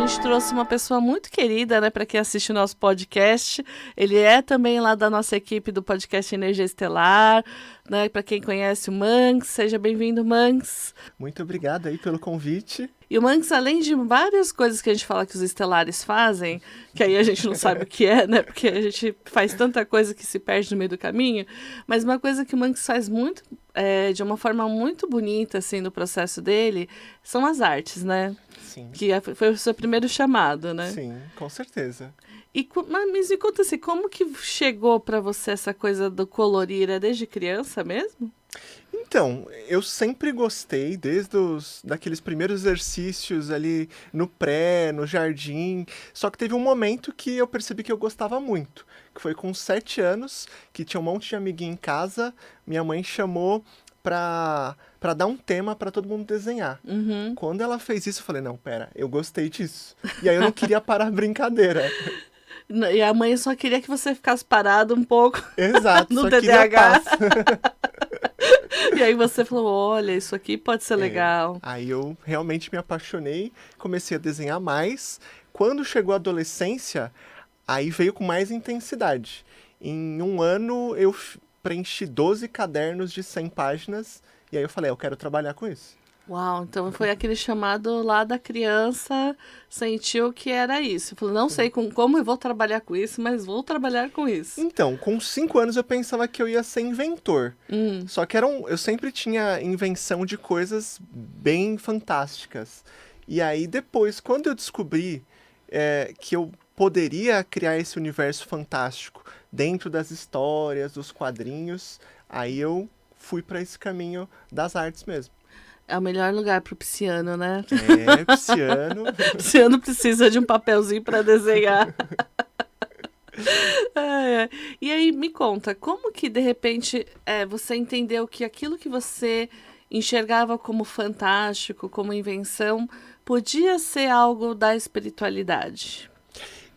gente trouxe uma pessoa muito querida, né, para quem assiste o nosso podcast. Ele é também lá da nossa equipe do podcast Energia Estelar, né, para quem conhece o Mangs. Seja bem-vindo, Mangs. Muito obrigado aí pelo convite. E o Mangs, além de várias coisas que a gente fala que os estelares fazem, que aí a gente não sabe o que é, né, porque a gente faz tanta coisa que se perde no meio do caminho, mas uma coisa que o Mangs faz muito, de uma forma muito bonita, assim, no processo dele, são as artes, né? Sim. Que foi o seu primeiro chamado, né? Sim, com certeza. Mas me conta assim, como que chegou para você essa coisa do colorir? É desde criança mesmo? Então, eu sempre gostei, daqueles primeiros exercícios ali no pré, no jardim, só que teve um momento que eu percebi que eu gostava muito, que foi com 7 anos, que tinha um monte de amiguinho em casa, minha mãe chamou pra dar um tema pra todo mundo desenhar. Uhum. Quando ela fez isso, eu falei, não, pera, eu gostei disso. E aí eu não queria parar a brincadeira. E a mãe só queria que você ficasse parado um pouco Exato, no só TDAH. queria paz. E aí você falou, olha, isso aqui pode ser legal. Aí eu realmente me apaixonei, comecei a desenhar mais. Quando chegou a adolescência, aí veio com mais intensidade. Em um ano eu preenchi 12 cadernos de 100 páginas e aí eu falei, eu quero trabalhar com isso. Uau, então foi aquele chamado lá da criança, sentiu que era isso. Falou, não sei como eu vou trabalhar com isso, mas vou trabalhar com isso. Então, com 5 anos eu pensava que eu ia ser inventor. Só que eu sempre tinha invenção de coisas bem fantásticas. E aí depois, quando eu descobri que eu poderia criar esse universo fantástico dentro das histórias, dos quadrinhos, aí eu fui para esse caminho das artes mesmo. É o melhor lugar pro pisciano, né? Pisciano. O pisciano precisa de um papelzinho para desenhar. E aí, me conta, como que de repente você entendeu que aquilo que você enxergava como fantástico, como invenção, podia ser algo da espiritualidade?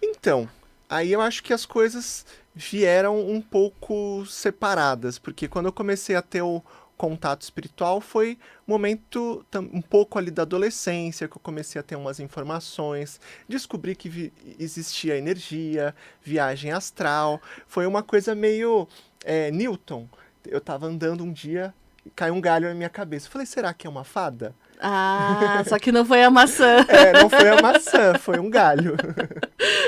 Então, aí eu acho que as coisas vieram um pouco separadas, porque quando eu comecei a ter o contato espiritual foi um momento um pouco ali da adolescência, que eu comecei a ter umas informações, descobri que existia energia, viagem astral, foi uma coisa meio Newton. Eu tava andando um dia, caiu um galho na minha cabeça, eu falei, será que é uma fada? Ah, só que não foi a maçã. Não foi a maçã, foi um galho.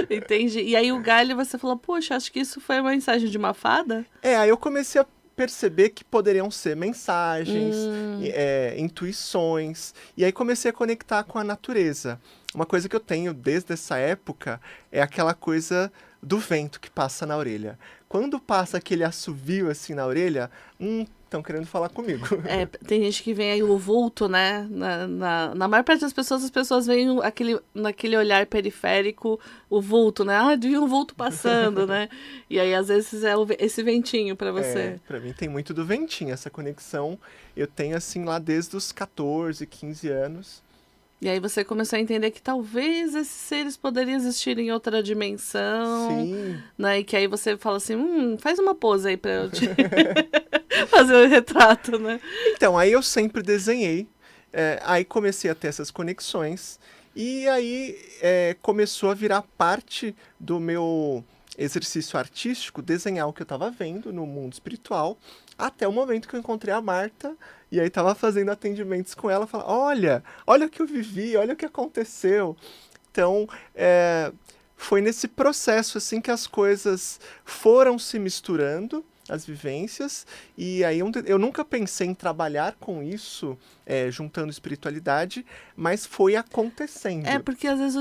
Entendi. E aí o galho você falou, poxa, acho que isso foi uma mensagem de uma fada? Aí eu comecei a perceber que poderiam ser mensagens, intuições, e aí comecei a conectar com a natureza. Uma coisa que eu tenho desde essa época é aquela coisa do vento que passa na orelha. Quando passa aquele assovio assim na orelha, estão querendo falar comigo. Tem gente que vem aí o vulto, né? Na maior parte das pessoas, as pessoas veem naquele olhar periférico o vulto, né? Ah, vi um vulto passando, né? E aí, às vezes, é esse ventinho pra você. Pra mim tem muito do ventinho, essa conexão eu tenho assim lá desde os 14, 15 anos. E aí você começou a entender que talvez esses seres poderiam existir em outra dimensão. Sim. Né? E que aí você fala assim, faz uma pose aí pra eu te fazer o retrato, né? Então, aí eu sempre desenhei, aí comecei a ter essas conexões, e aí começou a virar parte do meu exercício artístico, desenhar o que eu estava vendo no mundo espiritual, até o momento que eu encontrei a Marta, e aí estava fazendo atendimentos com ela, falando, olha o que eu vivi, olha o que aconteceu. Então, foi nesse processo assim que as coisas foram se misturando, as vivências, e aí eu nunca pensei em trabalhar com isso, juntando espiritualidade, mas foi acontecendo. Porque às vezes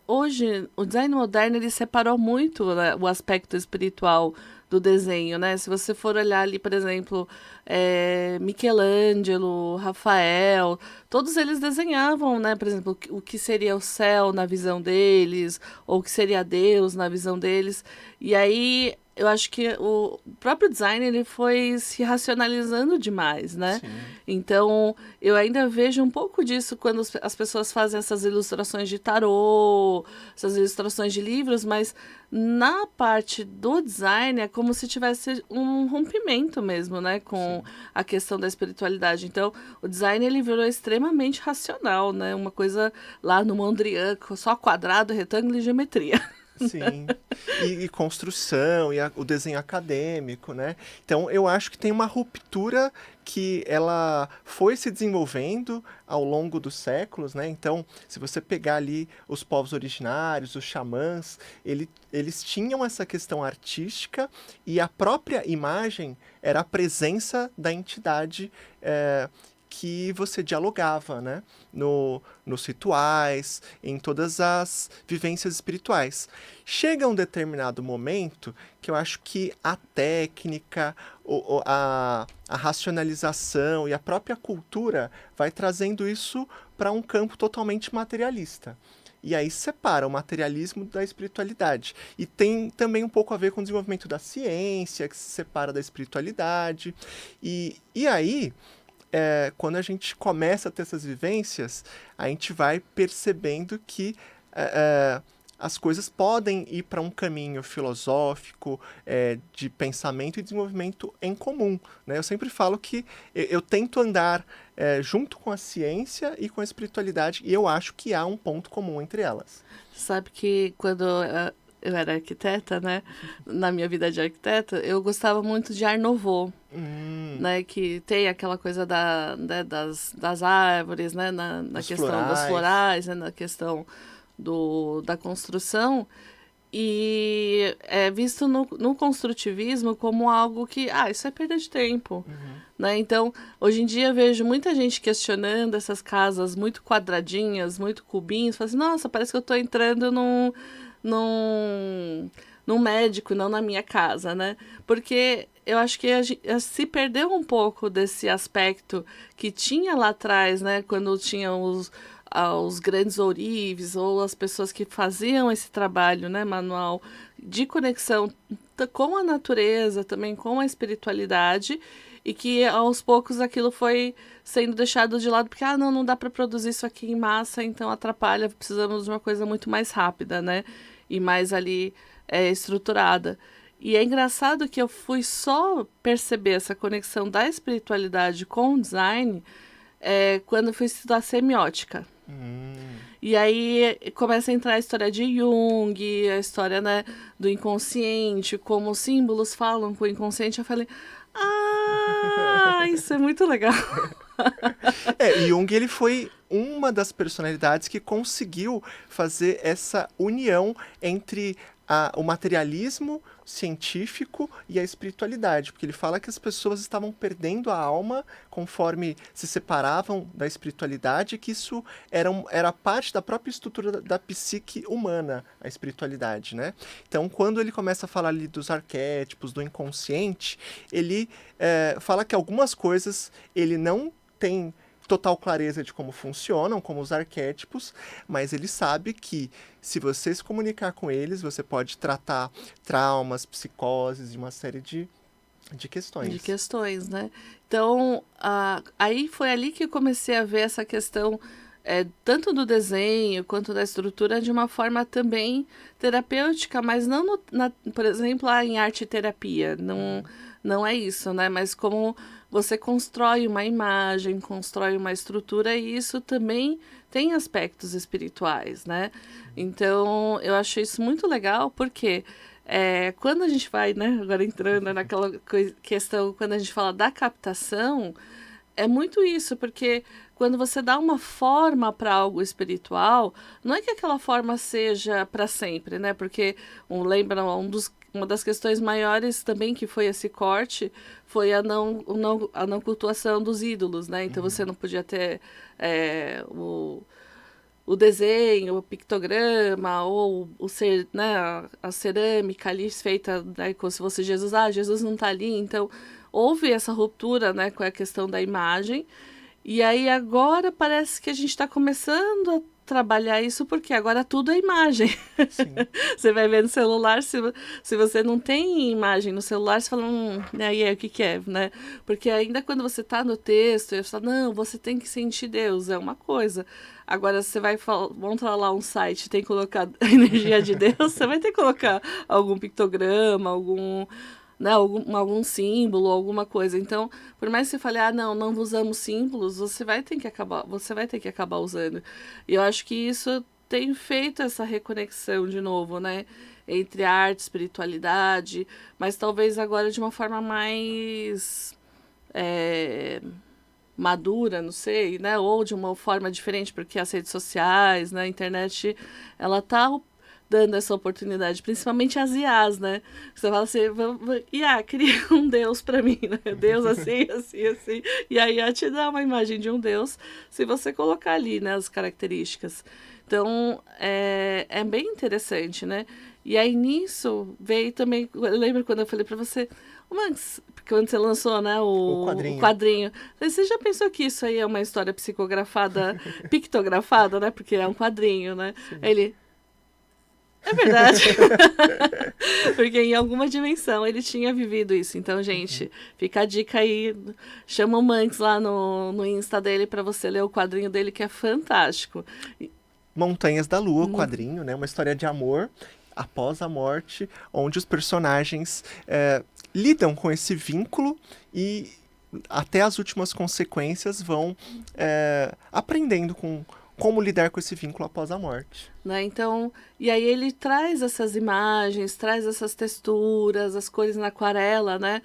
hoje, o design moderno, ele separou muito, né, o aspecto espiritual do desenho, né? Se você for olhar ali, por exemplo, Michelangelo, Rafael, todos eles desenhavam, né? Por exemplo, o que seria o céu na visão deles, ou o que seria Deus na visão deles. E aí, eu acho que o próprio design, ele foi se racionalizando demais, né? Sim. Então, eu ainda vejo um pouco disso quando as pessoas fazem essas ilustrações de tarô, essas ilustrações de livros, mas na parte do design, como se tivesse um rompimento mesmo, né, com a questão da espiritualidade. Então, o design ele virou extremamente racional, né, uma coisa lá no Mondrian, só quadrado, retângulo e geometria. Sim, e construção, o desenho acadêmico, né? Então, eu acho que tem uma ruptura que ela foi se desenvolvendo ao longo dos séculos, né? Então, se você pegar ali os povos originários, os xamãs, eles tinham essa questão artística e a própria imagem era a presença da entidade que você dialogava, né? Nos rituais, em todas as vivências espirituais. Chega um determinado momento que eu acho que a técnica, a racionalização e a própria cultura vai trazendo isso para um campo totalmente materialista. E aí separa o materialismo da espiritualidade. E tem também um pouco a ver com o desenvolvimento da ciência, que se separa da espiritualidade. E aí, quando a gente começa a ter essas vivências, a gente vai percebendo que as coisas podem ir para um caminho filosófico, de pensamento e desenvolvimento em comum, né? Eu sempre falo que eu tento andar junto com a ciência e com a espiritualidade, e eu acho que há um ponto comum entre elas. Sabe que quando eu era arquiteta, né, na minha vida de arquiteta, eu gostava muito de Art Nouveau. Né, que tem aquela coisa das árvores, né, na questão dos florais, né, na questão da construção, e é visto no construtivismo como algo que, isso é perda de tempo. Né? Então, hoje em dia eu vejo muita gente questionando essas casas muito quadradinhas, muito cubinhos, falando assim, nossa, parece que eu estou entrando num médico, não na minha casa, né? Porque eu acho que se perdeu um pouco desse aspecto que tinha lá atrás, né? Quando tinham os grandes ourives ou as pessoas que faziam esse trabalho, né, manual de conexão com a natureza, também com a espiritualidade, e que aos poucos aquilo foi sendo deixado de lado, porque não dá para produzir isso aqui em massa, então atrapalha, precisamos de uma coisa muito mais rápida, né, e mais ali estruturada. E é engraçado que eu fui só perceber essa conexão da espiritualidade com o design quando eu fui estudar semiótica. E aí começa a entrar a história de Jung, a história, né, do inconsciente, como os símbolos falam com o inconsciente. Eu falei, isso é muito legal. Jung, ele foi uma das personalidades que conseguiu fazer essa união entre o materialismo científico e a espiritualidade, porque ele fala que as pessoas estavam perdendo a alma conforme se separavam da espiritualidade, que isso era parte da própria estrutura da psique humana, a espiritualidade, né? Então, quando ele começa a falar ali dos arquétipos, do inconsciente, ele fala que algumas coisas ele não tem total clareza de como funcionam, como os arquétipos, mas ele sabe que se você se comunicar com eles, você pode tratar traumas, psicoses e uma série de questões. De questões, né? Então, aí foi ali que eu comecei a ver essa questão tanto do desenho quanto da estrutura de uma forma também terapêutica, mas não, por exemplo, em arte terapia, não é isso, né? Mas como você constrói uma imagem, constrói uma estrutura, e isso também tem aspectos espirituais, né? Então, eu acho isso muito legal, porque quando a gente vai, né, agora entrando naquela questão, quando a gente fala da captação, é muito isso, porque quando você dá uma forma para algo espiritual, não é que aquela forma seja para sempre, né? Porque, lembra, uma das questões maiores também que foi esse corte foi a não cultuação dos ídolos, né? Então você não podia ter o desenho, o pictograma, ou né, a cerâmica ali feita, né, como se fosse Jesus. Jesus não está ali. Então, houve essa ruptura, né, com a questão da imagem. E aí agora parece que a gente está começando a trabalhar isso, porque agora tudo é imagem. Você vai ver no celular, se você não tem imagem no celular, você fala, aí o que é, né? Porque ainda quando você está no texto, você fala, não, você tem que sentir Deus, é uma coisa. Agora, você vamos entrar lá um site, tem que colocar a energia de Deus, você vai ter que colocar algum pictograma, né, algum símbolo, alguma coisa. Então, por mais que você fale, não usamos símbolos, você vai ter que acabar usando. E eu acho que isso tem feito essa reconexão de novo, né, entre arte, espiritualidade, mas talvez agora de uma forma mais madura, não sei, né, ou de uma forma diferente, porque as redes sociais, né, a internet, ela tá dando essa oportunidade, principalmente as IAs, né? Você fala assim, IA, cria um Deus pra mim, né? Deus assim, assim, assim. E a IA te dá uma imagem de um Deus se você colocar ali, né, as características. Então, é bem interessante, né? E aí, nisso, veio também... Eu lembro quando eu falei pra você... Mas, quando você lançou, né, o quadrinho. Você já pensou que isso aí é uma história psicografada, pictografada, né? Porque é um quadrinho, né? Sim. Ele... É verdade. Porque em alguma dimensão ele tinha vivido isso. Então, gente, fica a dica aí. Chama o Manx lá no Insta dele pra você ler o quadrinho dele, que é fantástico. Montanhas da Lua, quadrinho, né? Uma história de amor após a morte, onde os personagens lidam com esse vínculo e até as últimas consequências vão aprendendo com como lidar com esse vínculo após a morte. Né? Então, e aí ele traz essas imagens, traz essas texturas, as cores na aquarela, né?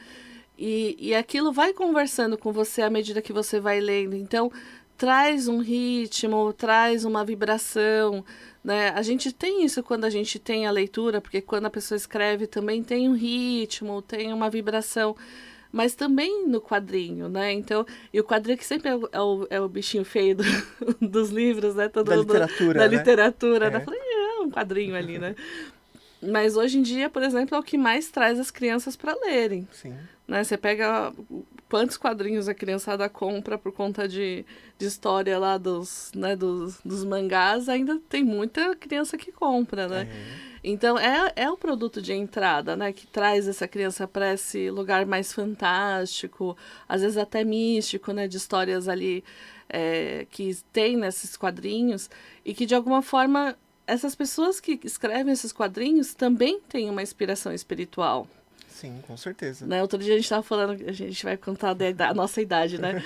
E aquilo vai conversando com você à medida que você vai lendo. Então, traz um ritmo, traz uma vibração, né? A gente tem isso quando a gente tem a leitura, porque quando a pessoa escreve também tem um ritmo, tem uma vibração, mas também no quadrinho, né? Então, e o quadrinho que sempre é o bichinho feio dos livros, né? Da literatura, da né? literatura, né? Falei, um quadrinho ali, né? Mas hoje em dia, por exemplo, é o que mais traz as crianças para lerem. Sim. Né? Você pega quantos quadrinhos a criançada compra por conta de história lá dos mangás, ainda tem muita criança que compra, né? Então, é o produto de entrada, né? Que traz essa criança para esse lugar mais fantástico, às vezes até místico, né? De histórias ali que tem nesses quadrinhos e que, de alguma forma, essas pessoas que escrevem esses quadrinhos também têm uma inspiração espiritual. Sim, com certeza. Né? Outro dia a gente estava falando, a gente vai contar da nossa idade, né?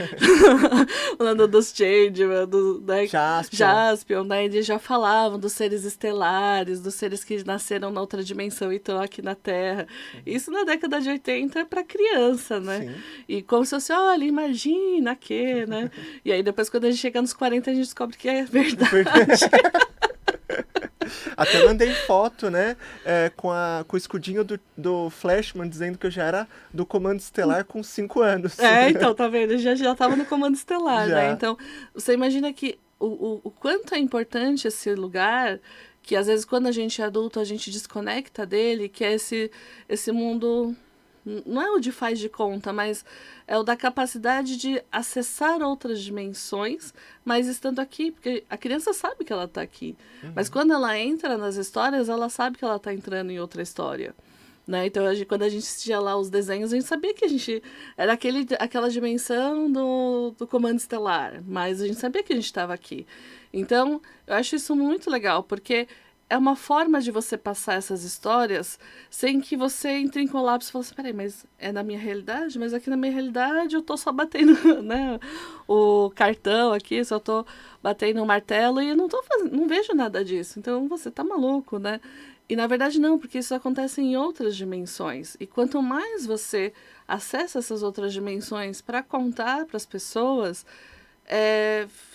Falando dos Changeman, né? Jaspion, né? Eles já falavam dos seres estelares, dos seres que nasceram na outra dimensão e estão aqui na Terra. Isso na década de 80 é para criança, né? Sim. E como se fosse, olha, imagina que, né? E aí depois quando a gente chega nos 40 a gente descobre que é verdade. Até mandei foto, né, com o escudinho do Flashman, dizendo que eu já era do Comando Estelar com 5 anos. Então, tá vendo? Já tava no Comando Estelar, né? Então, você imagina que o quanto é importante esse lugar, que às vezes quando a gente é adulto, a gente desconecta dele, que é esse mundo... Não é o de faz de conta, mas é o da capacidade de acessar outras dimensões, mas estando aqui, porque a criança sabe que ela está aqui. Mas quando ela entra nas histórias, ela sabe que ela está entrando em outra história. Né? Então, quando a gente assistia lá os desenhos, a gente sabia que a gente era aquela dimensão do Comando Estelar, mas a gente sabia que a gente estava aqui. Então, eu acho isso muito legal, porque é uma forma de você passar essas histórias sem que você entre em colapso e fale assim, peraí, mas é na minha realidade? Mas aqui na minha realidade eu tô só batendo, né, o cartão aqui, só tô batendo o martelo e eu não vejo nada disso. Então você tá maluco, né? E na verdade não, porque isso acontece em outras dimensões. E quanto mais você acessa essas outras dimensões para contar para as pessoas,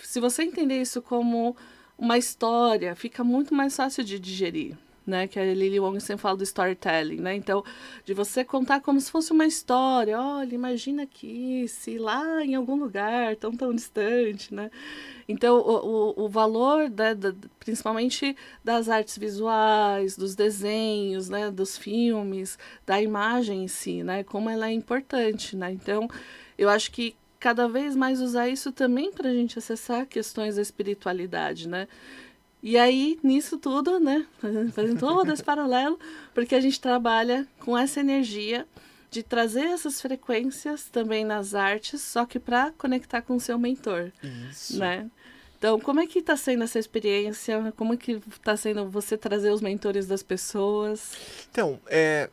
se você entender isso como uma história, fica muito mais fácil de digerir, né? Que a Lily Wong sempre fala do storytelling, né? Então, de você contar como se fosse uma história. Olha, imagina aqui, se lá em algum lugar tão distante, né? Então, o valor, né, principalmente das artes visuais, dos desenhos, né, dos filmes, da imagem em si, né? Como ela é importante, né? Então, eu acho que cada vez mais usar isso também para a gente acessar questões da espiritualidade, né? E aí, nisso tudo, né? Fazendo todo esse paralelo, porque a gente trabalha com essa energia de trazer essas frequências também nas artes, só que para conectar com o seu mentor. Isso. Né? Então, como é que está sendo essa experiência? Como é que está sendo você trazer os mentores das pessoas? Então,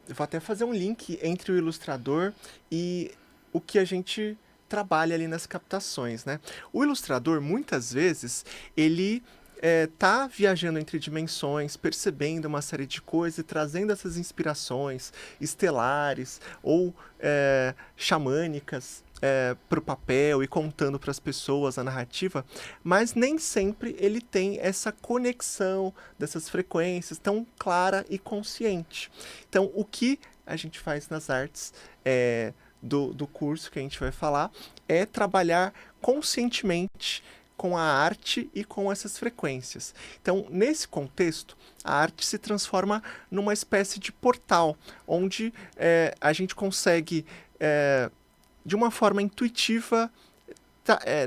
eu vou até fazer um link entre o ilustrador e o que a gente trabalha ali nas captações, né? O ilustrador, muitas vezes, ele tá viajando entre dimensões, percebendo uma série de coisas e trazendo essas inspirações estelares ou xamânicas para o papel e contando para as pessoas a narrativa, mas nem sempre ele tem essa conexão dessas frequências tão clara e consciente. Então, o que a gente faz nas artes do curso que a gente vai falar é trabalhar conscientemente com a arte e com essas frequências. Então, nesse contexto, a arte se transforma numa espécie de portal, onde a gente consegue, de uma forma intuitiva,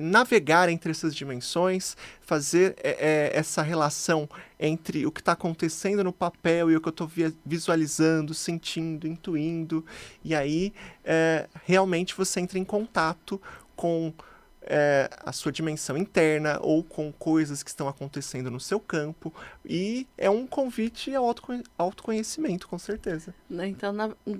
navegar entre essas dimensões, fazer essa relação entre o que está acontecendo no papel e o que eu estou visualizando, sentindo, intuindo, e aí realmente você entra em contato com a sua dimensão interna ou com coisas que estão acontecendo no seu campo, e é um convite ao autoconhecimento, com certeza. Então,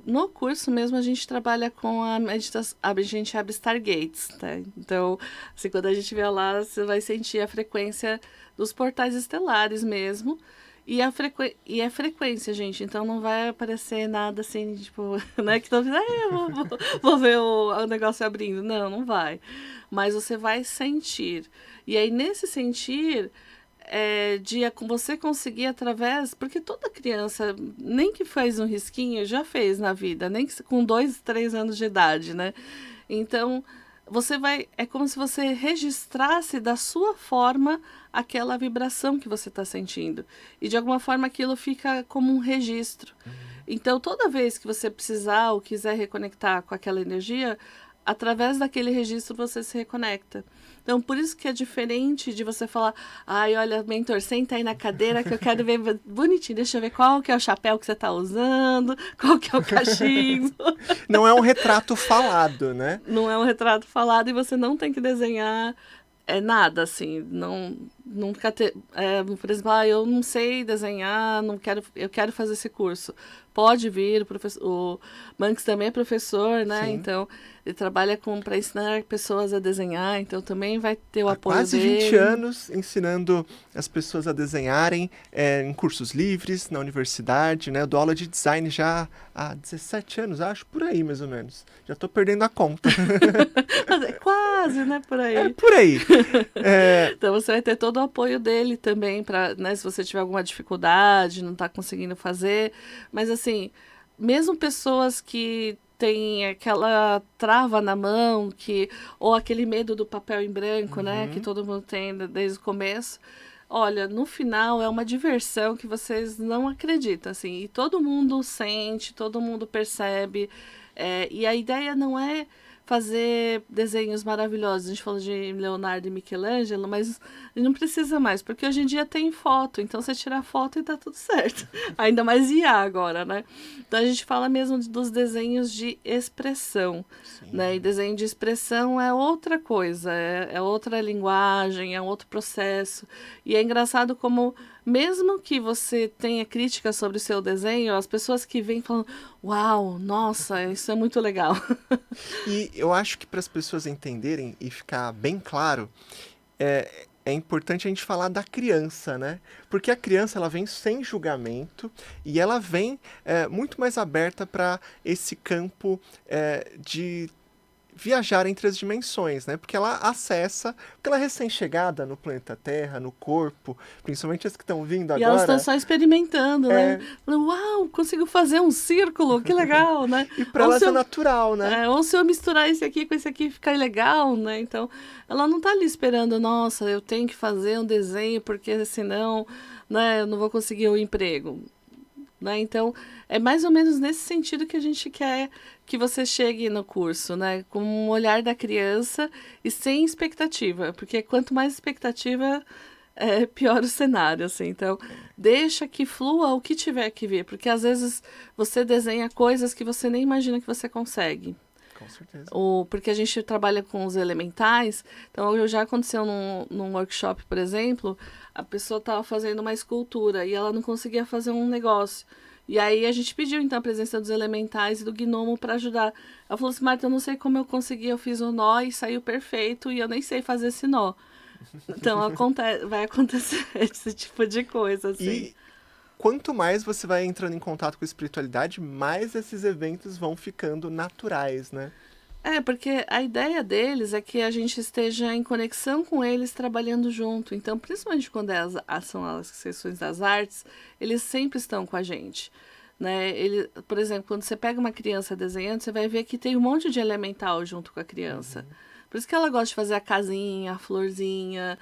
no curso mesmo, a gente trabalha com a meditação, a gente abre Stargates, tá? Então, assim, quando a gente vê lá, você vai sentir a frequência dos portais estelares mesmo, e é frequência, gente, então não vai aparecer nada assim, tipo, né, que todo mundo, vou ver o negócio abrindo. Não vai. Mas você vai sentir. E aí, nesse sentir, você conseguir através... Porque toda criança, nem que faz um risquinho, já fez na vida, nem que com 2, 3 anos de idade, né? Então, você vai... É como se você registrasse da sua forma aquela vibração que você está sentindo. E, de alguma forma, aquilo fica como um registro. Então, toda vez que você precisar ou quiser reconectar com aquela energia, através daquele registro você se reconecta. Então, por isso que é diferente de você falar, ai, olha, mentor, senta aí na cadeira que eu quero ver bonitinho, deixa eu ver qual que é o chapéu que você está usando, qual que é o cachimbo. Não é um retrato falado, né? Não é um retrato falado e você não tem que desenhar nada, assim, não ficar por exemplo, eu não sei desenhar, eu quero fazer esse curso. Pode vir, o Manx também é professor, né? Sim. Então, ele trabalha para ensinar pessoas a desenhar, então também vai ter o apoio quase dele. 20 anos ensinando as pessoas a desenharem em cursos livres, na universidade, né? Eu dou aula de design já há 17 anos, acho, por aí mais ou menos. Já tô perdendo a conta. Quase, né? Por aí. Por aí. Então você vai ter todo o apoio dele também, né, se você tiver alguma dificuldade, não está conseguindo fazer. Mas assim, mesmo pessoas que têm aquela trava na mão, ou aquele medo do papel em branco, né, que todo mundo tem desde o começo, olha, no final é uma diversão que vocês não acreditam, assim, e todo mundo sente, todo mundo percebe, e a ideia não é fazer desenhos maravilhosos. A gente falou de Leonardo e Michelangelo, mas não precisa mais, porque hoje em dia tem foto, então você tira a foto e tá tudo certo. Ainda mais IA agora, né? Então a gente fala mesmo dos desenhos de expressão, né? E desenho de expressão é outra coisa, é outra linguagem, é outro processo. E é engraçado como, mesmo que você tenha críticas sobre o seu desenho, as pessoas que vêm falam, uau, nossa, isso é muito legal. E eu acho que para as pessoas entenderem e ficar bem claro, é importante a gente falar da criança, né? Porque a criança, ela vem sem julgamento e ela vem muito mais aberta para esse campo de viajar entre as dimensões, né? Porque ela porque ela é recém-chegada no planeta Terra, no corpo, principalmente as que estão vindo agora. E elas estão só experimentando, né? Uau, consigo fazer um círculo, que legal, né? E para elas é natural, né? Ou se eu misturar esse aqui com esse aqui, ficar legal, né? Então, ela não tá ali esperando, nossa, eu tenho que fazer um desenho, porque senão, né, eu não vou conseguir o emprego. Né? Então, é mais ou menos nesse sentido que a gente quer que você chegue no curso, né? Com um olhar da criança e sem expectativa, porque quanto mais expectativa, pior o cenário, assim. Então, deixa que flua o que tiver que vir, porque às vezes você desenha coisas que você nem imagina que você consegue. Com certeza. Porque a gente trabalha com os elementais, então já aconteceu num workshop, por exemplo, a pessoa estava fazendo uma escultura e ela não conseguia fazer um negócio. E aí a gente pediu então a presença dos elementais e do gnomo para ajudar. Ela falou assim, Marta, eu não sei como eu consegui, eu fiz um nó e saiu perfeito e eu nem sei fazer esse nó. Então vai acontecer esse tipo de coisa, assim. E quanto mais você vai entrando em contato com a espiritualidade, mais esses eventos vão ficando naturais, né? Porque a ideia deles é que a gente esteja em conexão com eles, trabalhando junto. Então, principalmente quando são as sessões das artes, eles sempre estão com a gente. Né? Por exemplo, quando você pega uma criança desenhando, você vai ver que tem um monte de elemental junto com a criança. Por isso que ela gosta de fazer a casinha, a florzinha.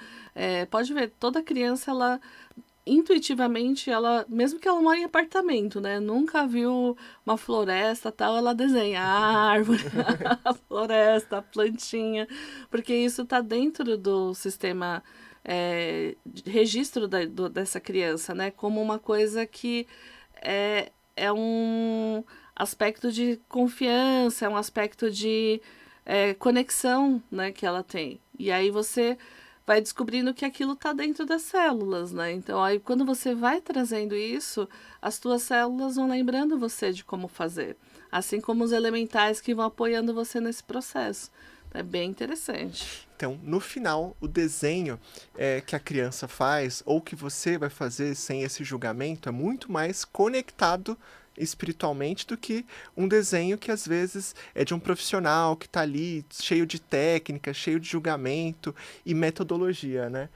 Pode ver, toda criança, ela intuitivamente, mesmo que ela mora em apartamento, né? Nunca viu uma floresta, tal, ela desenha a árvore, a floresta, a plantinha, porque isso está dentro do sistema de registro dessa criança, né? Como uma coisa que é um aspecto de confiança, é um aspecto de conexão, né, que ela tem. E aí você vai descobrindo que aquilo está dentro das células, né? Então, aí quando você vai trazendo isso, as tuas células vão lembrando você de como fazer. Assim como os elementais que vão apoiando você nesse processo. É bem interessante. Então, no final, o desenho que a criança faz, ou que você vai fazer sem esse julgamento, é muito mais conectado espiritualmente do que um desenho que às vezes é de um profissional que está ali cheio de técnica, cheio de julgamento e metodologia, né?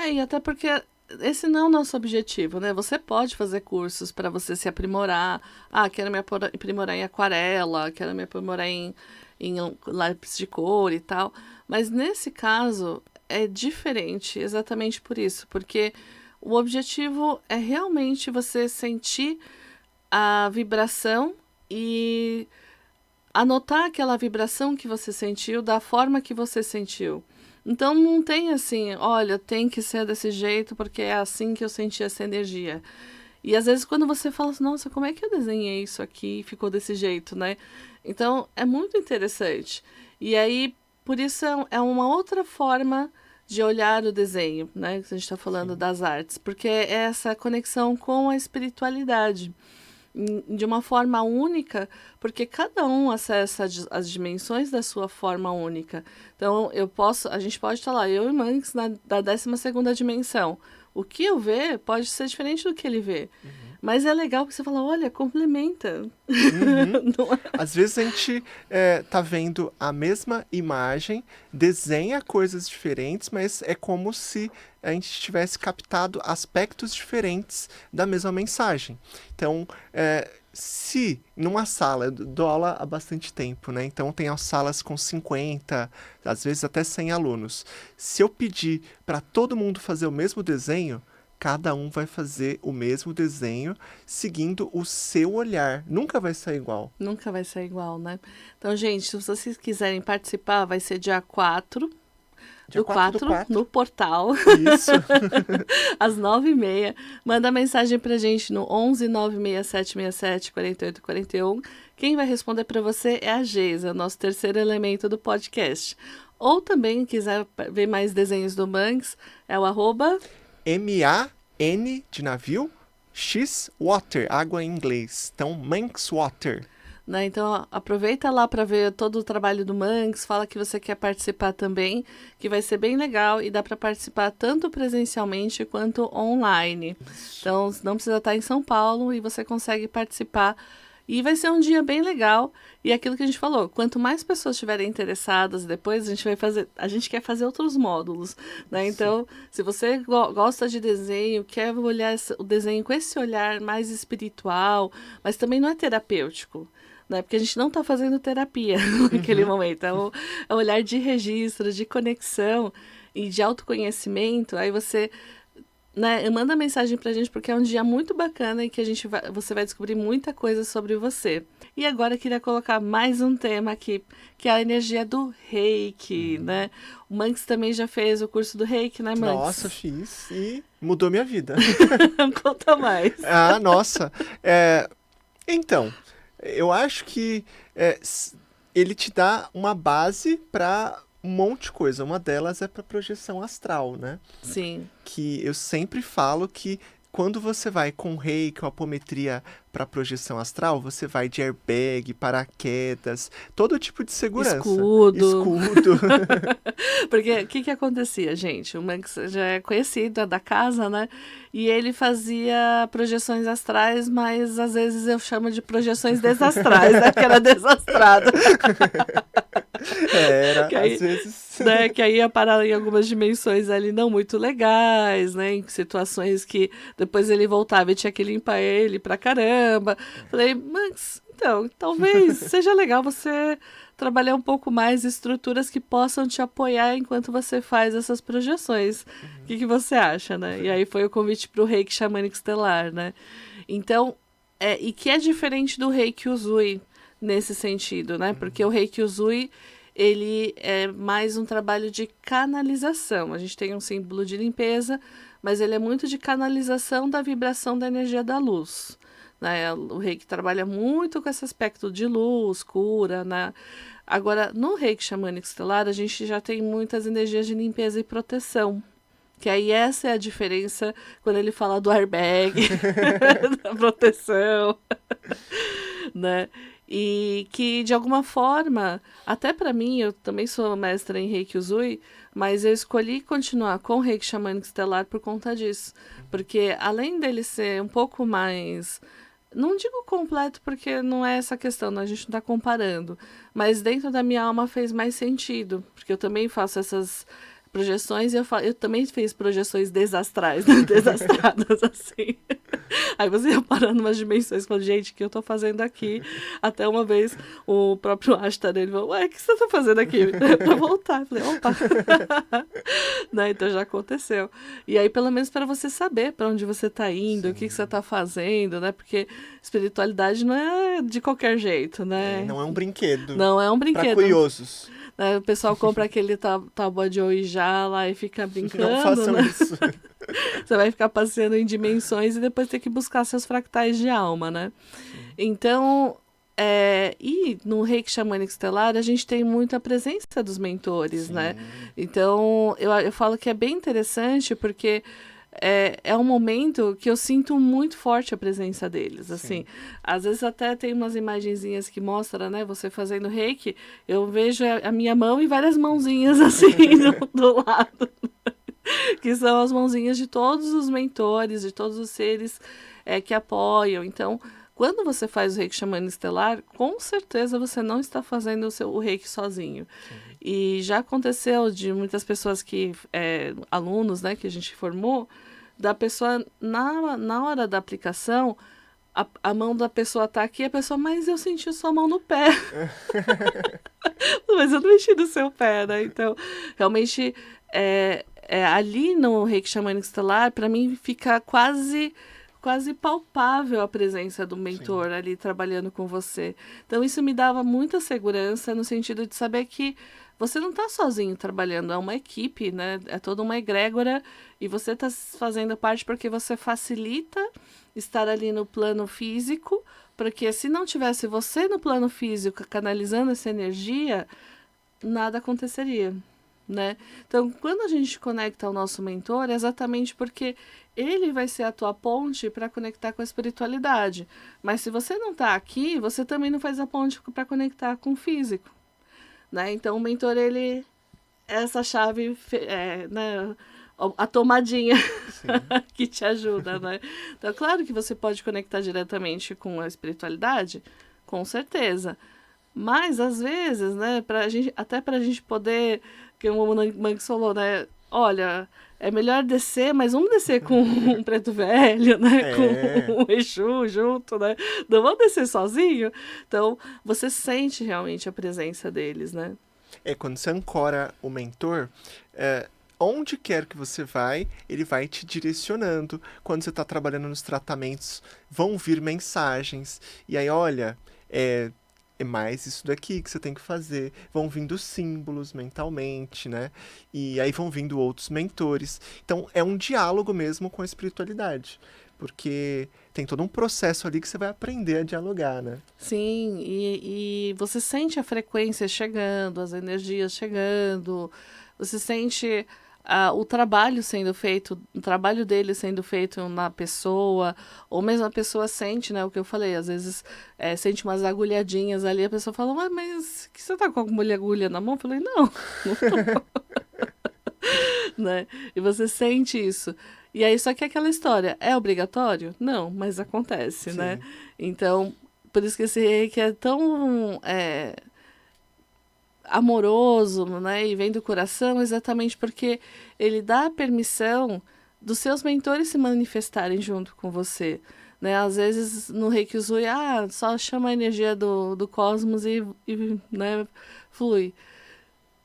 E até porque esse não é o nosso objetivo, né? Você pode fazer cursos para você se aprimorar. Quero me aprimorar em aquarela, quero me aprimorar em lápis de cor e tal. Mas nesse caso é diferente, exatamente por isso. Porque o objetivo é realmente você sentir a vibração e anotar aquela vibração que você sentiu da forma que você sentiu. Então não tem assim, olha, tem que ser desse jeito porque é assim que eu senti essa energia. E às vezes quando você fala assim, nossa, como é que eu desenhei isso aqui e ficou desse jeito, né? Então é muito interessante. E aí, por isso é uma outra forma de olhar o desenho, né? Que a gente está falando das artes, porque é essa conexão com a espiritualidade de uma forma única, porque cada um acessa as dimensões da sua forma única. Então, a gente pode estar lá, eu e Manx, da 12ª dimensão. O que eu ver pode ser diferente do que ele vê. Mas é legal porque você fala, olha, complementa. Às vezes a gente tá vendo a mesma imagem, desenha coisas diferentes, mas é como se a gente tivesse captado aspectos diferentes da mesma mensagem. Então, se numa sala, eu dou aula há bastante tempo, né? Então tem as salas com 50, às vezes até 100 alunos. Se eu pedir para todo mundo fazer o mesmo desenho, cada um vai fazer o mesmo desenho, seguindo o seu olhar. Nunca vai sair igual. Nunca vai sair igual, né? Então, gente, se vocês quiserem participar, vai ser dia 4 Dia 4 do 4. no portal. Isso. Às 9h30. Manda mensagem pra gente no 11 96767 4841. Quem vai responder para você é a Geisa, nosso terceiro elemento do podcast. Ou também, quiser ver mais desenhos do Manx, é o @ MAN de navio, X Water, água em inglês. Então, Manx Water. Né? Então, aproveita lá para ver todo o trabalho do Manx, fala que você quer participar também, que vai ser bem legal e dá para participar tanto presencialmente quanto online. Então, não precisa estar em São Paulo e você consegue participar. E vai ser um dia bem legal. E aquilo que a gente falou, quanto mais pessoas estiverem interessadas, depois a gente quer fazer outros módulos, né? Então, se você gosta de desenho, quer olhar o desenho com esse olhar mais espiritual, mas também não é terapêutico, né? Porque a gente não está fazendo terapia naquele momento. É um olhar de registro, de conexão e de autoconhecimento. Aí você, né, manda mensagem pra gente, porque é um dia muito bacana e que você vai descobrir muita coisa sobre você. E agora eu queria colocar mais um tema aqui, que é a energia do Reiki, né? O Manx também já fez o curso do Reiki, né, Manx? Nossa, fiz e mudou minha vida. Conta mais. Nossa. Então, eu acho que ele te dá uma base para um monte de coisa. Uma delas é para projeção astral, né? Sim. Que eu sempre falo que quando você vai com reiki ou apometria para projeção astral, você vai de airbag, paraquedas, todo tipo de segurança. Escudo. Escudo. Porque o que acontecia, gente? O Manx já é conhecido, é da casa, né? E ele fazia projeções astrais, mas às vezes eu chamo de projeções desastrais, né? Porque era desastrado. Era, Que aí, às vezes. né, que aí ia parar em algumas dimensões ali não muito legais, né? Em situações que depois ele voltava e tinha que limpar ele pra caramba. Falei, mas então, talvez seja legal você trabalhar um pouco mais estruturas que possam te apoiar enquanto você faz essas projeções. O que você acha, né? E aí foi o convite pro Reiki Xamânico Estelar, né? Então, e que é diferente do Reiki Usui nesse sentido, né? Porque o Reiki Usui ele é mais um trabalho de canalização. A gente tem um símbolo de limpeza, mas ele é muito de canalização da vibração da energia da luz. Né? O Reiki trabalha muito com esse aspecto de luz, cura. Né? Agora, no Reiki Xamânico Estelar, a gente já tem muitas energias de limpeza e proteção. Que aí essa é a diferença quando ele fala do airbag, da proteção, né? E que, de alguma forma, até para mim, eu também sou mestra em Reiki Usui, mas eu escolhi continuar com o Reiki Xamânico Estelar por conta disso. Porque, além dele ser um pouco mais... Não digo completo, porque não é essa questão, né? A gente não está comparando. Mas dentro da minha alma fez mais sentido. Porque eu também faço essas projeções e eu também fiz projeções desastrais, né? Desastradas, assim. Aí você ia parando umas dimensões e falando, gente, o que eu tô fazendo aqui? Até uma vez o próprio Ashtar, ele falou, ué, o que você tá fazendo aqui? Pra voltar. Eu falei, opa. Né? Então já aconteceu. E aí, pelo menos para você saber para onde você tá indo, Sim. o que você tá fazendo, né? Porque espiritualidade não é de qualquer jeito, né? Não é um brinquedo. Não é um Para brinquedo. curiosos. Né? O pessoal compra aquele tábua de Ouija lá e fica brincando. Não façam né? isso. Você vai ficar passeando em dimensões e depois ter que buscar seus fractais de alma, né? Então, e no Reiki Xamânico Estelar, a gente tem muita presença dos mentores, Sim. né? Então, eu falo que é bem interessante porque é um momento que eu sinto muito forte a presença deles, assim. Às vezes até tem umas imagenzinhas que mostra, né, você fazendo Reiki, eu vejo a minha mão e várias mãozinhas, assim, do lado. Que são as mãozinhas de todos os mentores, de todos os seres que apoiam. Então, quando você faz o Reiki Xamânico Estelar, com certeza você não está fazendo o Reiki sozinho. Sim. E já aconteceu de muitas pessoas alunos, né, que a gente formou, da pessoa, na hora da aplicação, a mão da pessoa tá aqui, a pessoa, mas eu senti sua mão no pé. Mas eu não mexi no seu pé, né? Então, realmente, ali no Reiki Xamânico Estelar, para mim, fica quase palpável a presença do mentor Sim. ali trabalhando com você. Então, isso me dava muita segurança no sentido de saber que você não está sozinho trabalhando, é uma equipe, né? É toda uma egrégora e você está fazendo parte porque você facilita estar ali no plano físico, porque se não tivesse você no plano físico canalizando essa energia, nada aconteceria, né? Então, quando a gente conecta ao nosso mentor, é exatamente porque ele vai ser a tua ponte para conectar com a espiritualidade. Mas se você não está aqui, você também não faz a ponte para conectar com o físico. Né? Então, o mentor, ele é essa chave, né? A tomadinha que te ajuda, né? Então, claro que você pode conectar diretamente com a espiritualidade, com certeza. Mas, às vezes, né, até pra gente poder, que o Manx falou, né? Olha, é melhor descer, mas vamos descer com um preto velho, né? Com um Exu junto, né? Não vamos descer sozinho. Então, você sente realmente a presença deles, né? Quando você ancora o mentor, onde quer que você vai, ele vai te direcionando. Quando você está trabalhando nos tratamentos, vão vir mensagens. E aí, olha, é mais isso daqui que você tem que fazer. Vão vindo símbolos mentalmente, né? E aí vão vindo outros mentores. Então, é um diálogo mesmo com a espiritualidade. porque tem todo um processo ali que você vai aprender a dialogar, né? Sim, e você sente a frequência chegando, as energias chegando, você sente o trabalho sendo feito, o trabalho dele sendo feito na pessoa, ou mesmo a pessoa sente, né, o que eu falei, às vezes sente umas agulhadinhas ali, a pessoa fala, mas que você tá com alguma agulha na mão? Eu falei, não, né? E você sente isso. E aí, só que aquela história, é obrigatório? Não, mas acontece, né? Sim. Então, por isso que esse reiki é tão amoroso, né? E vem do coração, exatamente porque ele dá a permissão dos seus mentores se manifestarem junto com você. Né? Às vezes, no Reiki Usui, só chama a energia do cosmos e né, flui.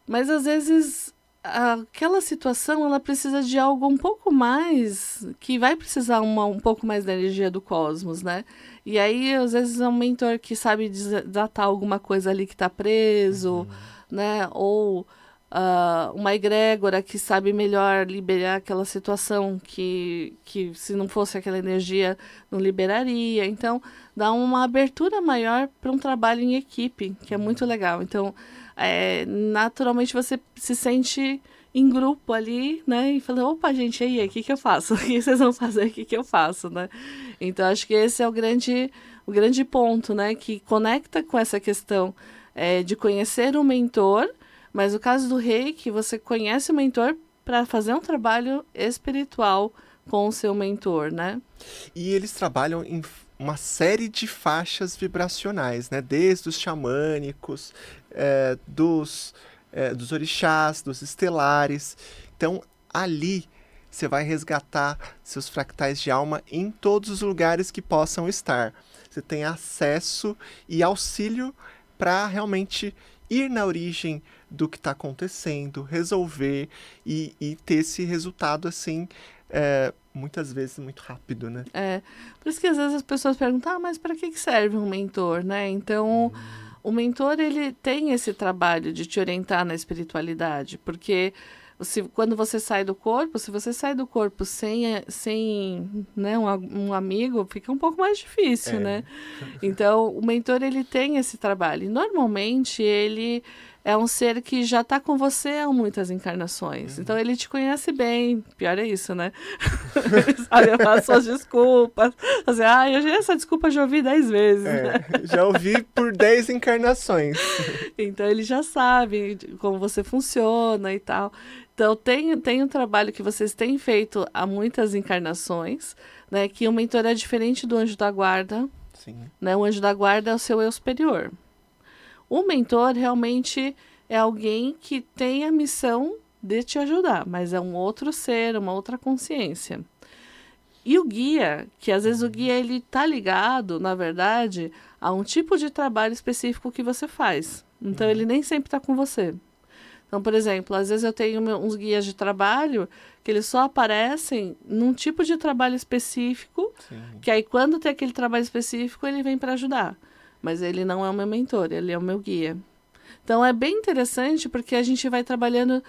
Mas, às vezes, aquela situação, ela precisa de algo um pouco mais, que vai precisar um pouco mais da energia do cosmos, né? E aí, às vezes, é um mentor que sabe desatar alguma coisa ali que está preso, né? Ou uma egrégora que sabe melhor liberar aquela situação que se não fosse aquela energia, não liberaria. Então, dá uma abertura maior para um trabalho em equipe, que é muito legal. Então, naturalmente você se sente em grupo ali, né? E fala, opa, gente, aí, o que eu faço? O que vocês vão fazer? O que eu faço, né? Então, acho que esse é o grande ponto, né? Que conecta com essa questão de conhecer o mentor, mas no caso do Reiki, você conhece o mentor para fazer um trabalho espiritual com o seu mentor, né? E eles trabalham em uma série de faixas vibracionais, né? Desde os xamânicos, dos orixás, dos estelares. Então, ali você vai resgatar seus fractais de alma em todos os lugares que possam estar. Você tem acesso e auxílio para realmente ir na origem do que está acontecendo, resolver e ter esse resultado assim, muitas vezes muito rápido, né? Por isso que às vezes as pessoas perguntam, mas para que serve um mentor, né? Então, o mentor, ele tem esse trabalho de te orientar na espiritualidade, porque quando você sai do corpo, se você sai do corpo sem né, um amigo, fica um pouco mais difícil, né? Então, o mentor, ele tem esse trabalho. E, normalmente, ele é um ser que já está com você há muitas encarnações. Então, ele te conhece bem. Pior é isso, né? Ele sabe as suas desculpas. Assim, essa desculpa eu já ouvi 10 vezes. Né? Já ouvi por 10 encarnações. Então, ele já sabe como você funciona e tal. Então, tem um trabalho que vocês têm feito há muitas encarnações, né? Que o mentor é diferente do anjo da guarda. Sim. Né? O anjo da guarda é o seu eu superior. O mentor realmente é alguém que tem a missão de te ajudar, mas é um outro ser, uma outra consciência. E o guia, que às vezes o guia ele tá ligado, na verdade, a um tipo de trabalho específico que você faz. Então, ele nem sempre está com você. Então, por exemplo, às vezes eu tenho uns guias de trabalho que eles só aparecem num tipo de trabalho específico, que aí quando tem aquele trabalho específico, ele vem para ajudar. Mas ele não é o meu mentor, ele é o meu guia. Então, é bem interessante porque a gente vai trabalhando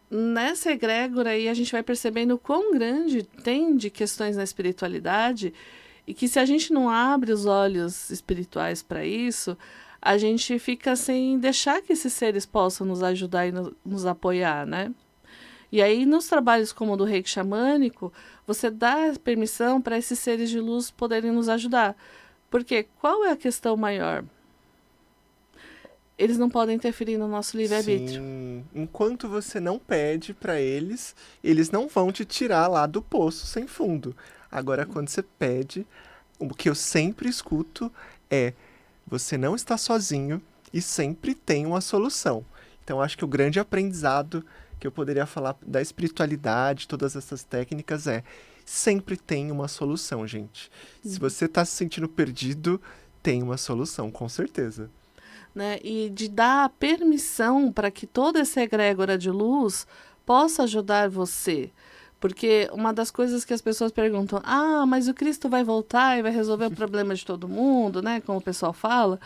nessa egrégora e a gente vai percebendo o quão grande tem de questões na espiritualidade e que se a gente não abre os olhos espirituais para isso, a gente fica sem deixar que esses seres possam nos ajudar e nos apoiar, né? E aí, nos trabalhos como o do Reiki Xamânico, você dá permissão para esses seres de luz poderem nos ajudar. Porque qual é a questão maior? Eles não podem interferir no nosso livre-arbítrio. Sim. Enquanto você não pede para eles, eles não vão te tirar lá do poço sem fundo. Agora, quando você pede, o que eu sempre escuto é: você não está sozinho e sempre tem uma solução. Então, acho que o grande aprendizado que eu poderia falar da espiritualidade, todas essas técnicas sempre tem uma solução, gente. Se você está se sentindo perdido, tem uma solução, com certeza. Né? E de dar a permissão para que toda essa egrégora de luz possa ajudar você. Porque uma das coisas que as pessoas perguntam, mas o Cristo vai voltar e vai resolver o problema de todo mundo, né? Como o pessoal fala.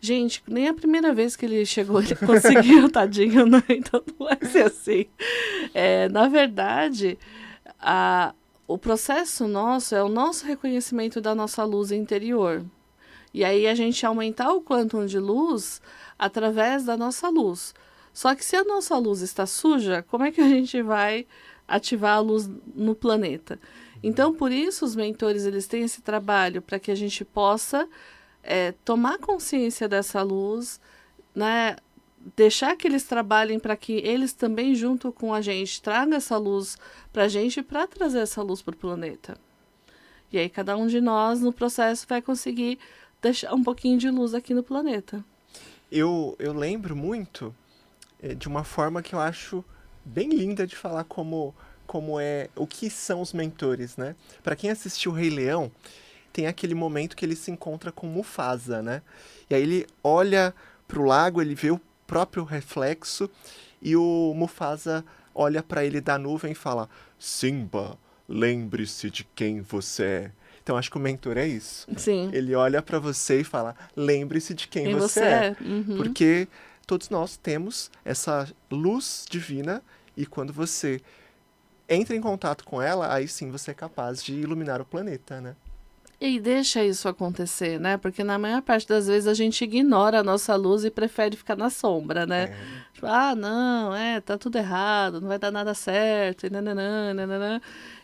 Gente, nem a primeira vez que ele chegou, ele conseguiu, tadinho, né? Então não vai ser assim. Na verdade, o processo nosso é o nosso reconhecimento da nossa luz interior. E aí a gente aumentar o quantum de luz através da nossa luz. Só que se a nossa luz está suja, como é que a gente vai ativar a luz no planeta? Então, por isso, os mentores eles têm esse trabalho para que a gente possa tomar consciência dessa luz, né? Deixar que eles trabalhem para que eles também, junto com a gente, tragam essa luz para a gente para trazer essa luz para o planeta. E aí cada um de nós, no processo, vai conseguir deixar um pouquinho de luz aqui no planeta. Eu lembro muito de uma forma que eu acho bem linda de falar como é, o que são os mentores, né? Para quem assistiu o Rei Leão, tem aquele momento que ele se encontra com Mufasa, né? E aí ele olha pro lago, ele vê o próprio reflexo e o Mufasa olha para ele da nuvem e fala: Simba, lembre-se de quem você é. Então acho que o mentor é isso. Sim. Ele olha para você e fala: lembre-se de quem você é. Uhum. Porque todos nós temos essa luz divina e quando você entra em contato com ela, aí sim você é capaz de iluminar o planeta, né? E deixa isso acontecer, né? Porque na maior parte das vezes a gente ignora a nossa luz e prefere ficar na sombra, né? Tipo, não, tá tudo errado, não vai dar nada certo, e nananã, nananã.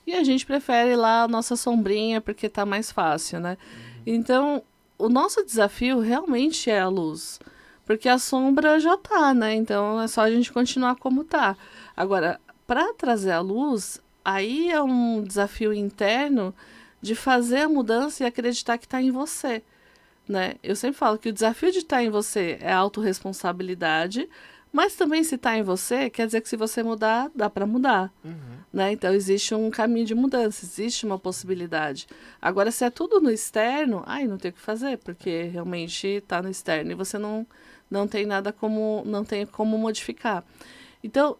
E a gente prefere lá a nossa sombrinha porque tá mais fácil, né? Então, o nosso desafio realmente é a luz. Porque a sombra já tá, né? Então é só a gente continuar como tá. Agora, para trazer a luz, aí é um desafio interno de fazer a mudança e acreditar que está em você, né? Eu sempre falo que o desafio de estar em você é a autorresponsabilidade, mas também se está em você, quer dizer que se você mudar, dá para mudar, né? Então existe um caminho de mudança, existe uma possibilidade. Agora, se é tudo no externo, não tem o que fazer, porque realmente está no externo e você não tem nada não tem como modificar. Então,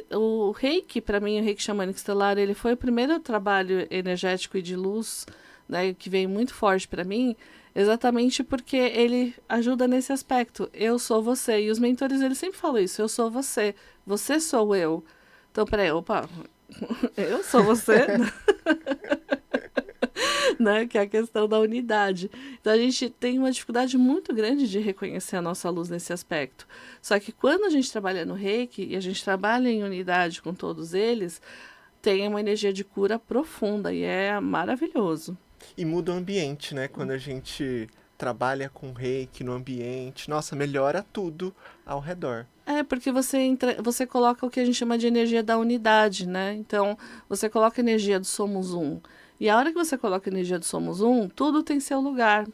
o Reiki, para mim, o Reiki Xamânico Estelar, ele foi o primeiro trabalho energético e de luz, né, que veio muito forte para mim, exatamente porque ele ajuda nesse aspecto. Eu sou você. E os mentores, eles sempre falam isso. Eu sou você sou eu. Então, peraí, opa, eu sou você? Né? Que é a questão da unidade. Então a gente tem uma dificuldade muito grande de reconhecer a nossa luz nesse aspecto. Só que quando a gente trabalha no Reiki e a gente trabalha em unidade com todos eles, tem uma energia de cura profunda e é maravilhoso. E muda o ambiente, né? Quando a gente trabalha com Reiki no ambiente, nossa, melhora tudo ao redor. Porque você coloca o que a gente chama de energia da unidade, né? Então, você coloca a energia do Somos Um. E a hora que você coloca a energia do Somos Um, tudo tem seu lugar,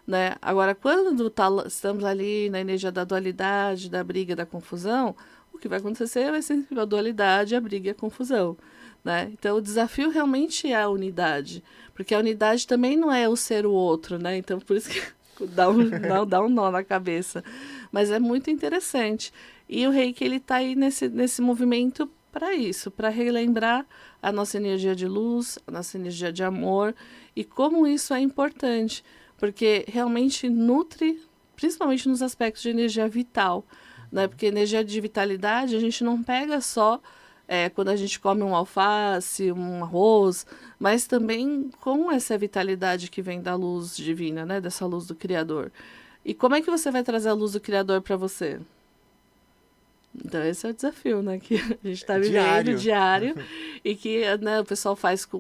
né? Agora, quando estamos ali na energia da dualidade, da briga, da confusão, o que vai acontecer vai ser a dualidade, a briga e a confusão, né? Então, o desafio realmente é a unidade, porque a unidade também não é o ser o outro, né? Então, por isso que dá um nó na cabeça. Mas é muito interessante. E o Reiki, ele está aí nesse movimento para isso, para relembrar a nossa energia de luz, a nossa energia de amor e como isso é importante, porque realmente nutre, principalmente nos aspectos de energia vital, né? Porque energia de vitalidade a gente não pega só quando a gente come um alface, um arroz, mas também com essa vitalidade que vem da luz divina, né? Dessa luz do Criador. E como é que você vai trazer a luz do Criador para você? Então esse é o desafio, né? Que a gente está vivendo diário e que, né, o pessoal faz com,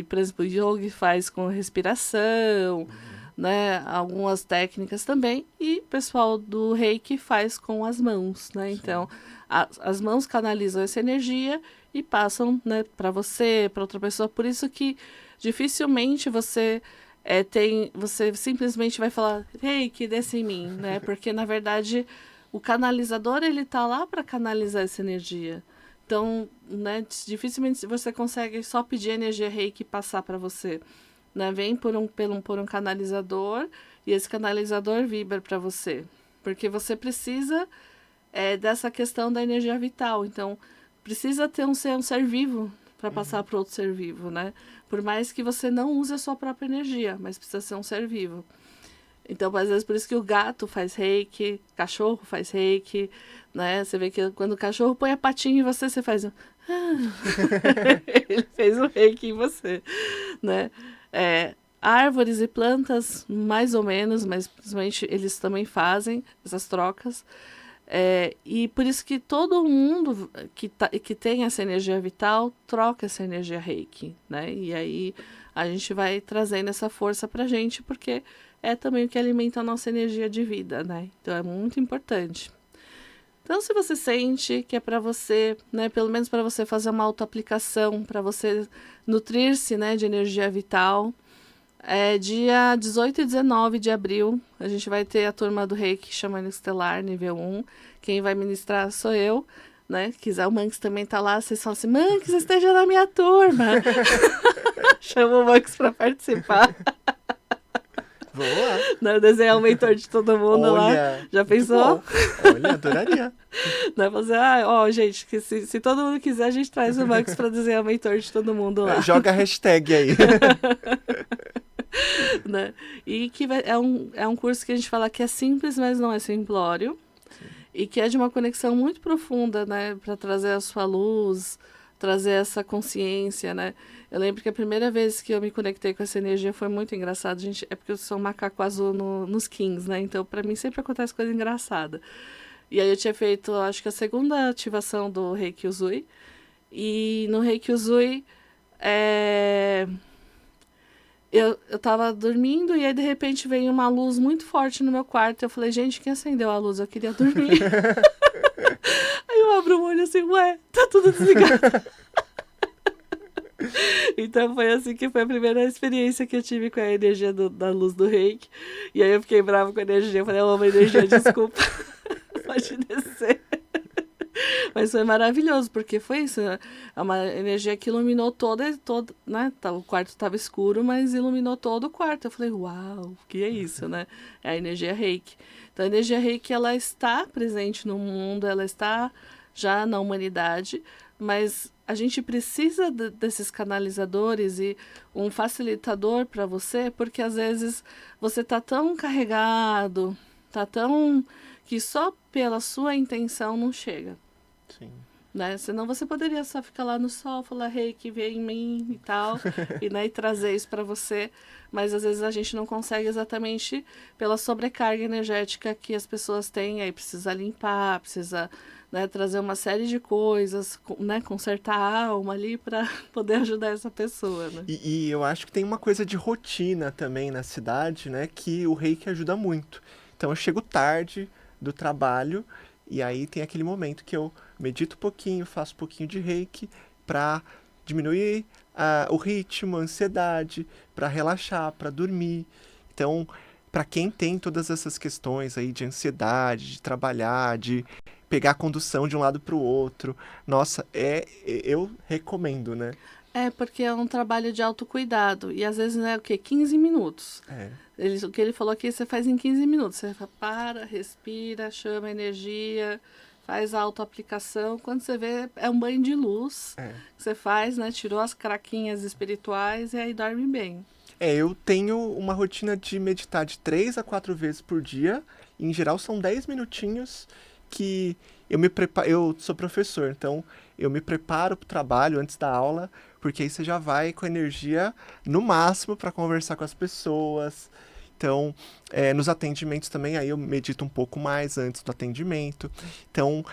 por exemplo, o yoga faz com respiração, né? Algumas técnicas também, e o pessoal do Reiki faz com as mãos, né? Então as mãos canalizam essa energia e passam, né, para você, para outra pessoa. Por isso que dificilmente você você simplesmente vai falar Reiki, desce em mim, né? Porque na verdade o canalizador, ele tá lá para canalizar essa energia. Então, né, dificilmente você consegue só pedir a energia Reiki passar para você, né? Vem por um canalizador e esse canalizador vibra para você, porque você precisa dessa questão da energia vital. Então, precisa ter um ser vivo para passar para outro ser vivo, né? Por mais que você não use a sua própria energia, mas precisa ser um ser vivo. Então, às vezes, por isso que o gato faz reiki, cachorro faz reiki, né? Você vê que quando o cachorro põe a patinha em você, você faz um... Ele fez um reiki em você, né? Árvores e plantas, mais ou menos, mas principalmente eles também fazem essas trocas. E por isso que todo mundo que tem essa energia vital troca essa energia reiki, né? E aí a gente vai trazendo essa força pra gente, porque é também o que alimenta a nossa energia de vida, né? Então é muito importante. Então, se você sente que é para você, né, pelo menos para você fazer uma autoaplicação, para você nutrir-se, né, de energia vital, dia 18 e 19 de abril, a gente vai ter a turma do Reiki Xamânico Estelar, nível 1. Quem vai ministrar sou eu, né? Quiser, o Manx também tá lá. Vocês falam assim, Manx, esteja na minha turma. Chama o Manx para participar. Vamos lá. Né? Desenhar o mentor de todo mundo. Olha, lá. Já pensou? Olha, adoraria. Né? Fazer, gente, que se todo mundo quiser, a gente traz o Max para desenhar o mentor de todo mundo lá. Joga a hashtag aí. Né? E que é um curso que a gente fala que é simples, mas não é simplório. Sim. E que é de uma conexão muito profunda, né? Para trazer a sua luz, trazer essa consciência, né? Eu lembro que a primeira vez que eu me conectei com essa energia foi muito engraçado, gente. É porque eu sou um macaco azul nos Kings, né? Então, para mim, sempre acontece coisa engraçada. E aí eu tinha feito, acho que a segunda ativação do Reiki Usui. E no Reiki Usui, eu tava dormindo e aí de repente veio uma luz muito forte no meu quarto. Eu falei, gente, quem acendeu a luz? Eu queria dormir. Aí eu abro o olho assim, ué, tá tudo desligado. Então foi assim que foi a primeira experiência que eu tive com a energia da luz do Reiki. E aí eu fiquei brava com a energia. Eu falei, eu amo a energia, desculpa. Pode descer. Mas foi maravilhoso, porque foi isso. É uma energia que iluminou todo, né? O quarto estava escuro, mas iluminou todo o quarto. Eu falei, uau, o que é isso, né? É a energia Reiki. Então a energia Reiki, ela está presente no mundo, ela está já na humanidade, mas a gente precisa desses canalizadores e um facilitador para você, porque às vezes você tá tão carregado, tá tão... que só pela sua intenção não chega. Sim. Né? Senão você poderia só ficar lá no sol, falar, Reiki, vem em mim e tal, e, né, e trazer isso para você. Mas às vezes a gente não consegue exatamente pela sobrecarga energética que as pessoas têm. Aí precisa limpar, precisa, né, trazer uma série de coisas, né, consertar a alma ali para poder ajudar essa pessoa. Né? E eu acho que tem uma coisa de rotina também na cidade, né, que o Reiki ajuda muito. Então eu chego tarde do trabalho e aí tem aquele momento que eu medito um pouquinho, faço um pouquinho de Reiki para diminuir o ritmo, a ansiedade, para relaxar, para dormir. Então, para quem tem todas essas questões aí de ansiedade, de trabalhar, de pegar a condução de um lado para o outro, nossa, eu recomendo, né? Porque é um trabalho de autocuidado. E às vezes, né, o quê? 15 minutos. O que ele falou aqui, você faz em 15 minutos. Você para, respira, chama a energia, faz a autoaplicação. Quando você vê, é um banho de luz que você faz, né? Tirou as craquinhas espirituais e aí dorme bem. Eu tenho uma rotina de meditar de 3 a 4 vezes por dia. Em geral, são 10 minutinhos que eu me preparo. Eu sou professor, então eu me preparo para o trabalho antes da aula, porque aí você já vai com energia no máximo para conversar com as pessoas. Então, nos atendimentos também, aí eu medito um pouco mais antes do atendimento. Então,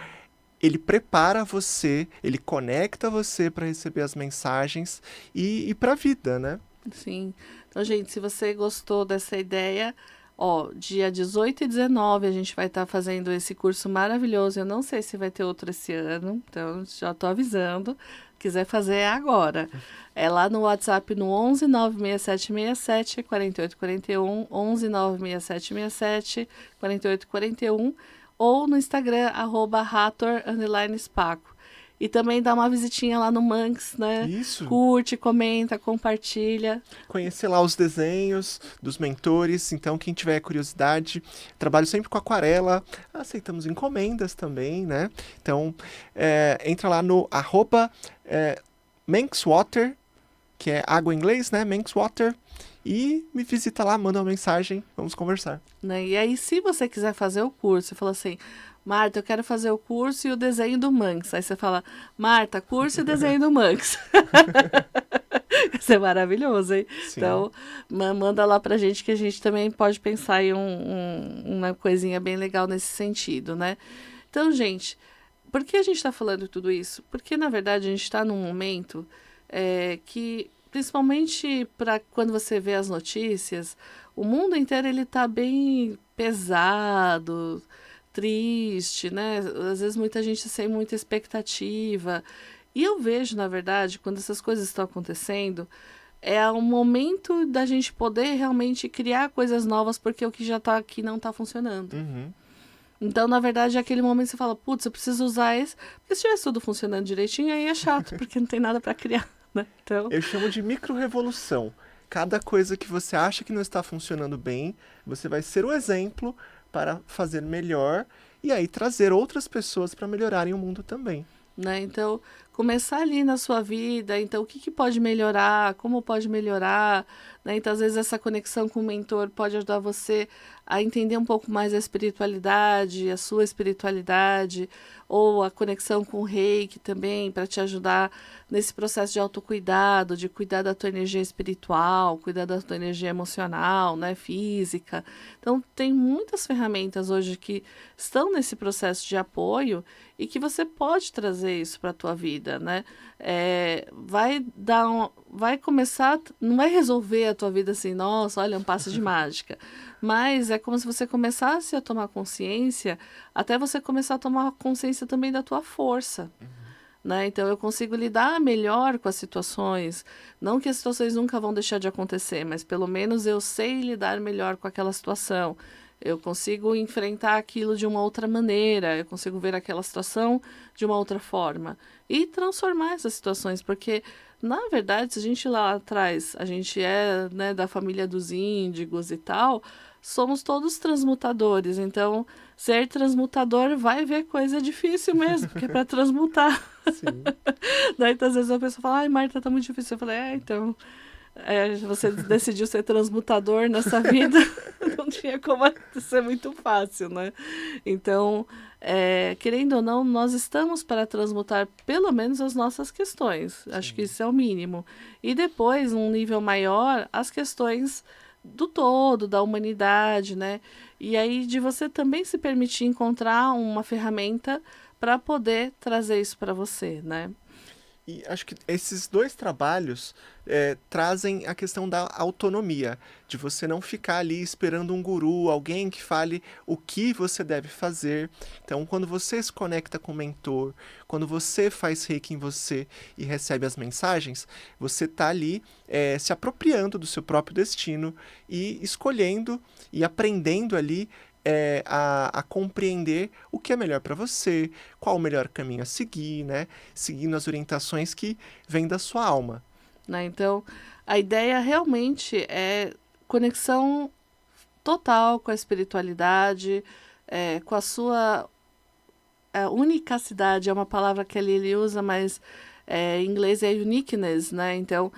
ele prepara você, ele conecta você para receber as mensagens e para a vida, né? Sim. Então, gente, se você gostou dessa ideia, dia 18 e 19 a gente vai estar fazendo esse curso maravilhoso. Eu não sei se vai ter outro esse ano, então já estou avisando. Quiser fazer é agora. É lá no WhatsApp no 11 96767 4841, 11 96767 4841, ou no Instagram, @rator_spaco. E também dá uma visitinha lá no Manx, né? Isso. Curte, comenta, compartilha. Conhecer lá os desenhos dos mentores. Então, quem tiver curiosidade, trabalho sempre com aquarela. Aceitamos encomendas também, né? Então, entra lá no @manxwater, que é água em inglês, né? Manxwater. e me visita lá, manda uma mensagem, vamos conversar. Né? E aí, se você quiser fazer o curso, você fala assim, Marta, eu quero fazer o curso e o desenho do Manx. Aí você fala, Marta, curso e desenho do Manx. Isso é maravilhoso, hein? Sim. Então, manda lá pra gente que a gente também pode pensar em uma coisinha bem legal nesse sentido, né? Então, gente, por que a gente está falando tudo isso? Porque, na verdade, a gente está num momento que, principalmente para quando você vê as notícias, o mundo inteiro ele está bem pesado, triste, né? Às vezes muita gente sem muita expectativa. E eu vejo, na verdade, quando essas coisas estão acontecendo, é um momento da gente poder realmente criar coisas novas, porque o que já está aqui não está funcionando. Uhum. Então, na verdade, é aquele momento que você fala, putz, eu preciso usar esse. Porque se tivesse tudo funcionando direitinho, aí é chato, porque não tem nada para criar, né? Então, Eu chamo de micro-revolução. Cada coisa que você acha que não está funcionando bem, você vai ser o exemplo para fazer melhor e aí trazer outras pessoas para melhorarem o mundo também. né? Então, começar ali na sua vida, então o que, que pode melhorar, como pode melhorar, né? Então, às vezes essa conexão com o mentor pode ajudar você a entender um pouco mais a espiritualidade, a sua espiritualidade, ou a conexão com o reiki também, para te ajudar nesse processo de autocuidado, de cuidar da tua energia espiritual, cuidar da tua energia emocional, né, física. Então, tem muitas ferramentas hoje que estão nesse processo de apoio e que você pode trazer isso para a tua vida, né? Vai começar, não vai resolver a tua vida assim, nossa, olha, um passe de mágica. Mas é como se você começasse a tomar consciência, até você começar a tomar consciência também da tua força. Né? Então eu consigo lidar melhor com as situações. Não que as situações nunca vão deixar de acontecer, mas pelo menos eu sei lidar melhor com aquela situação. Eu consigo enfrentar aquilo de uma outra maneira, eu consigo ver aquela situação de uma outra forma e transformar essas situações, porque na verdade, se a gente lá atrás, a gente é, né, da família dos índigos e tal, somos todos transmutadores. Então, ser transmutador vai ver coisa difícil mesmo, porque é para transmutar. Sim. Daí, às vezes, a pessoa fala, ai, Marta, tá muito difícil. Eu falei, então, você decidiu ser transmutador nessa vida, não tinha como ser muito fácil, né? Então, querendo ou não, nós estamos para transmutar pelo menos as nossas questões. Acho que isso é o mínimo. E depois, num nível maior, as questões do todo, da humanidade, né? E aí de você também se permitir encontrar uma ferramenta para poder trazer isso para você, né? E acho que esses dois trabalhos trazem a questão da autonomia, de você não ficar ali esperando um guru, alguém que fale o que você deve fazer. Então, quando você se conecta com o mentor, quando você faz reiki em você e recebe as mensagens, você está ali se apropriando do seu próprio destino e escolhendo e aprendendo ali a compreender o que é melhor para você, qual o melhor caminho a seguir, né? Seguindo as orientações que vêm da sua alma. Né? Então, a ideia realmente é conexão total com a espiritualidade, com a sua unicacidade, é uma palavra que ele usa, mas em inglês é uniqueness, né? Então,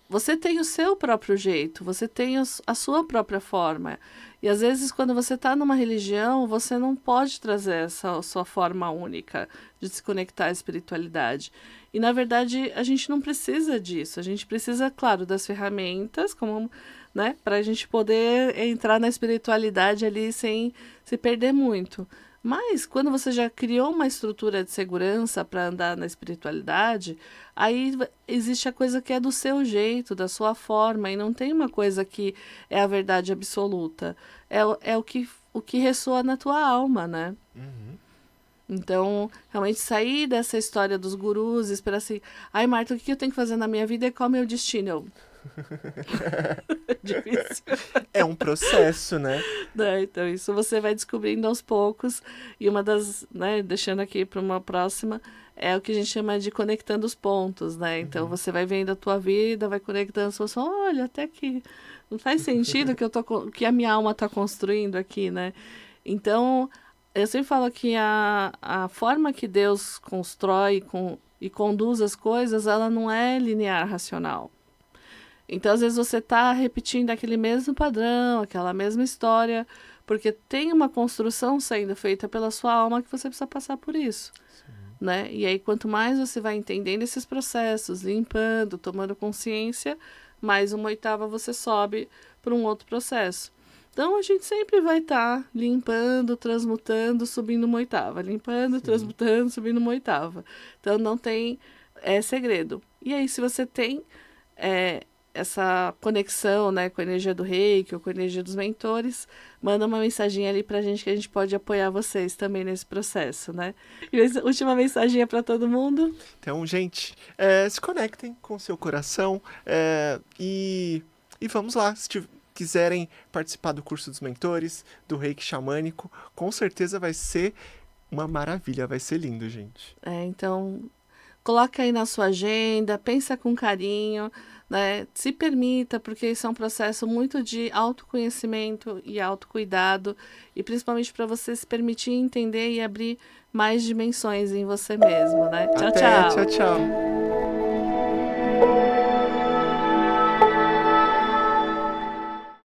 você tem o seu próprio jeito, você tem a sua própria forma. E às vezes, quando você está numa religião, você não pode trazer essa sua forma única de se conectar à espiritualidade. E na verdade, a gente não precisa disso. A gente precisa, claro, das ferramentas, como, né, para a gente poder entrar na espiritualidade ali sem se perder muito. Mas quando você já criou uma estrutura de segurança para andar na espiritualidade, aí existe a coisa que é do seu jeito, da sua forma, e não tem uma coisa que é a verdade absoluta. É o que ressoa na tua alma, né? Uhum. Então, realmente sair dessa história dos gurus e esperar assim, ai, Marta, o que eu tenho que fazer na minha vida e qual é o meu destino? Difícil. É um processo, né? Né? Então, isso você vai descobrindo aos poucos. E uma das, né, deixando aqui para uma próxima, é o que a gente chama de conectando os pontos, né? Então, você vai vendo a tua vida, vai conectando, você fala, olha, até que não faz sentido que a minha alma está construindo aqui, né? Então, eu sempre falo que a forma que Deus constrói e conduz as coisas, ela não é linear, racional. Então, às vezes, você está repetindo aquele mesmo padrão, aquela mesma história, porque tem uma construção sendo feita pela sua alma que você precisa passar por isso, né? E aí, quanto mais você vai entendendo esses processos, limpando, tomando consciência, mais uma oitava você sobe para um outro processo. Então, a gente sempre vai estar limpando, transmutando, subindo uma oitava. Limpando, transmutando, subindo uma oitava. Então, não tem segredo. E aí, se você tem essa conexão, né, com a energia do Reiki ou com a energia dos mentores, manda uma mensagem ali pra gente que a gente pode apoiar vocês também nesse processo, né? E a última mensagem é para todo mundo. Então, gente, se conectem com o seu coração e vamos lá. Se quiserem participar do curso dos mentores, do Reiki Xamânico, com certeza vai ser uma maravilha, vai ser lindo, gente. Então, coloca aí na sua agenda, pensa com carinho, né? Se permita, porque isso é um processo muito de autoconhecimento e autocuidado, e principalmente para você se permitir entender e abrir mais dimensões em você mesmo, né? Tchau, Até, tchau. tchau, tchau.